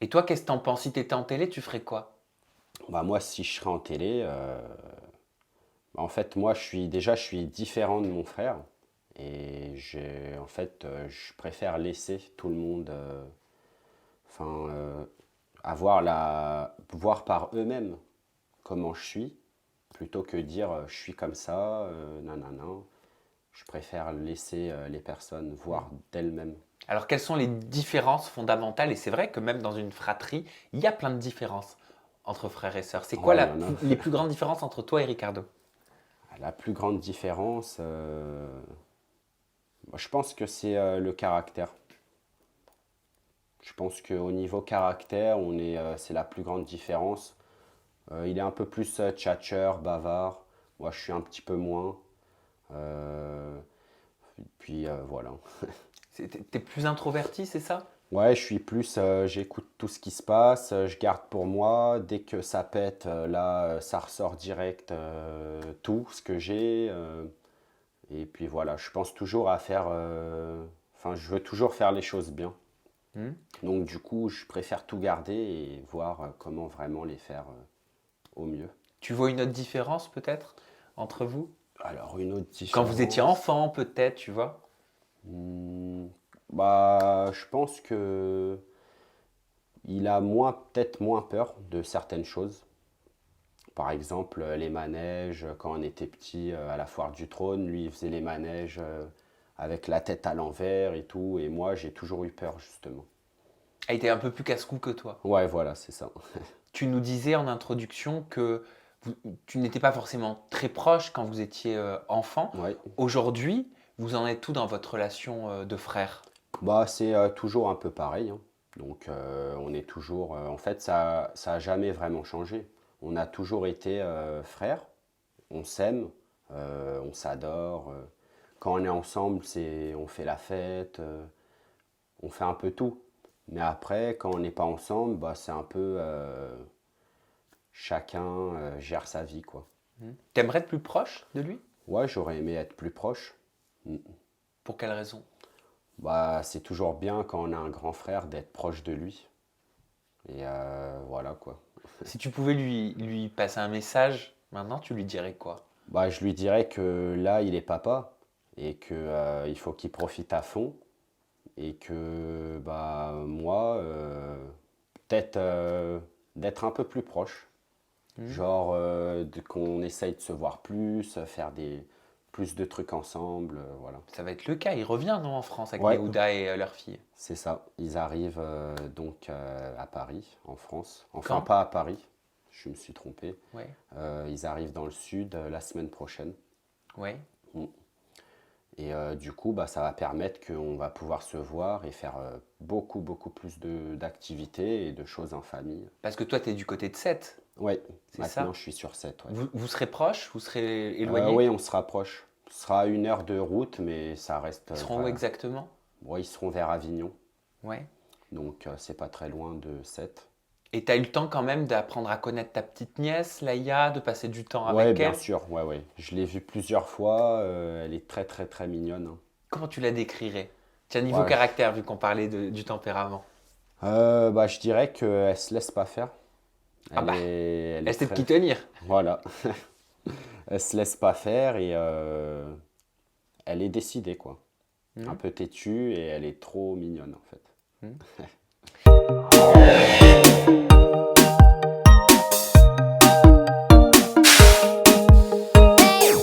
Et toi, qu'est-ce que t'en penses? Si tu étais en télé, tu ferais quoi? Bah, moi, si je serais en télé, en fait, moi, je suis différent de mon frère. Et je préfère laisser tout le monde, enfin, voir par eux-mêmes comment je suis, plutôt que dire je suis comme ça, nanana. Je préfère laisser les personnes voir d'elles-mêmes. Alors, quelles sont les différences fondamentales? Et c'est vrai que même dans une fratrie, il y a plein de différences entre frères et sœurs. C'est quoi Ouais, il y en a. les plus grandes différences entre toi et Ricardo? La plus grande différence, moi, je pense que c'est le caractère. Je pense qu'au niveau caractère, c'est la plus grande différence. Il est un peu plus tchatcheur, bavard. Moi, je suis un petit peu moins. Euh, voilà. T'es plus introverti, c'est ça? Ouais, j'écoute tout ce qui se passe, je garde pour moi. Dès que ça pète, ça ressort direct, tout ce que j'ai. Et puis voilà, je pense toujours à faire. Enfin, je veux toujours faire les choses bien. Hmm. Donc du coup, je préfère tout garder et voir comment vraiment les faire au mieux. Tu vois une autre différence peut-être entre vous? Alors une autre Quand vous étiez différence, enfant, peut-être, tu vois? hmm, bah, je pense que il a peut-être moins peur de certaines choses. Par exemple, les manèges, quand on était petit à la foire du trône, lui il faisait les manèges avec la tête à l'envers et tout, et moi j'ai toujours eu peur justement. Ah, il était un peu plus casse-cou que toi. Ouais, voilà, c'est ça. Tu nous disais en introduction que tu n'étais pas forcément très proche quand vous étiez enfant. Ouais. Aujourd'hui, vous en êtes où dans votre relation de frère? Bah, c'est toujours un peu pareil, hein. Donc, on est toujours. En fait, ça a jamais vraiment changé. On a toujours été frères. On s'aime, on s'adore. Quand on est ensemble, on fait la fête, on fait un peu tout. Mais après, quand on n'est pas ensemble, bah, c'est un peu chacun gère sa vie, quoi. T'aimerais être plus proche de lui? Ouais, j'aurais aimé être plus proche. Pour quelle raison? Bah, c'est toujours bien quand on a un grand frère d'être proche de lui. Et voilà quoi. Si tu pouvais lui passer un message, maintenant, tu lui dirais quoi? Bah, je lui dirais que là, il est papa et que il faut qu'il profite à fond et que bah moi, peut-être d'être un peu plus proche, Hmm. genre qu'on essaye de se voir plus, faire des plus de trucs ensemble, voilà. Ça va être le cas. Il revient, non, en France avec Ouais, Nehuda et leur fille. c'est ça. Ils arrivent donc à Paris, en France. Enfin, Quand? pas à Paris. Je me suis trompé. Ouais, Ils arrivent dans le sud la semaine prochaine. ouais. Mm. Et du coup, bah, ça va permettre qu'on va pouvoir se voir et faire beaucoup, beaucoup plus d'activités et de choses en famille. Parce que toi, t'es du côté de Sète, Ouais, c'est maintenant ça? je suis sur 7. Ouais. Vous serez proches? Vous serez éloignés? Oui, on se rapproche. Ce sera 1 heure de route, mais ça reste Ils seront où vrai. exactement? Ouais, ils seront vers Avignon, Ouais. donc c'est pas très loin de 7. Et t'as eu le temps quand même d'apprendre à connaître ta petite nièce, Laïa, de passer du temps Ouais, avec bien elle? sûr, ouais, ouais. Je l'ai vue plusieurs fois, elle est très, très, très mignonne, hein. Comment tu la décrirais? Tiens, niveau Ouais, caractère, vu qu'on parlait du tempérament. bah, je dirais qu'elle se laisse pas faire. Ah bah, Elle elle est sait de très. qui tenir. Voilà. Elle se laisse pas faire et elle est décidée, quoi. Un Hmm. peu têtue et elle est trop mignonne, en fait. Hmm.